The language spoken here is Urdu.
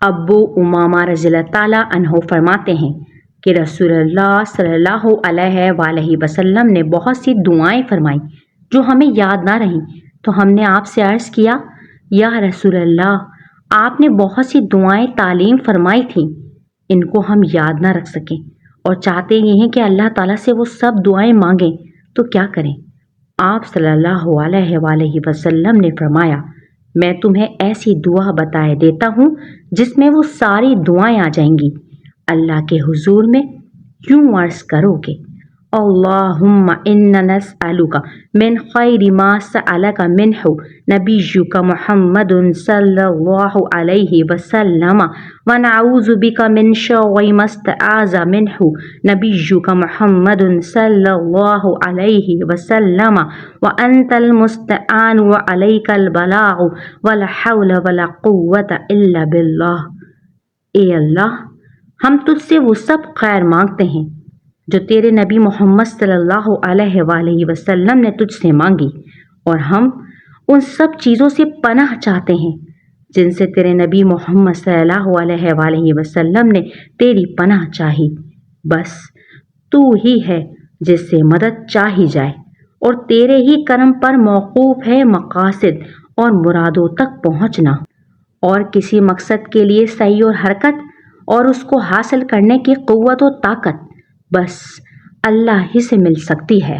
ابو امامہ رضی اللہ تعالیٰ عنہ فرماتے ہیں کہ رسول اللہ صلی اللہ علیہ وآلہ وسلم نے بہت سی دعائیں فرمائیں جو ہمیں یاد نہ رہیں، تو ہم نے آپ سے عرض کیا، یا رسول اللہ، آپ نے بہت سی دعائیں تعلیم فرمائی تھیں، ان کو ہم یاد نہ رکھ سکیں اور چاہتے یہ ہیں کہ اللہ تعالیٰ سے وہ سب دعائیں مانگیں، تو کیا کریں؟ آپ صلی اللہ علیہ وآلہ وسلم نے فرمایا، میں تمہیں ایسی دعا بتائے دیتا ہوں جس میں وہ ساری دعائیں آ جائیں گی۔ اللہ کے حضور میں یوں عرض کرو گے، اللہم انا نسألک من خیر ما سألک منہ نبیک محمد صلی اللہ علیہ وسلم ونعوذ بک من شر ما استعاذ منہ نبیک محمد صلی اللہ علیہ وسلم وانت المستعان وعلیک البلاغ ولا حول ولا قوة الا باللہ۔ اے اللہ، ہم تجھ سے وہ سب خیر مانگتے ہیں جو تیرے نبی محمد صلی اللہ علیہ وآلہ وسلم نے تجھ سے مانگی، اور ہم ان سب چیزوں سے پناہ چاہتے ہیں جن سے تیرے نبی محمد صلی اللہ علیہ وآلہ وسلم نے تیری پناہ چاہی۔ بس تو ہی ہے جس سے مدد چاہی جائے، اور تیرے ہی کرم پر موقوف ہے مقاصد اور مرادوں تک پہنچنا، اور کسی مقصد کے لیے سعی اور حرکت اور اس کو حاصل کرنے کی قوت و طاقت بس اللہ ہی سے مل سکتی ہے۔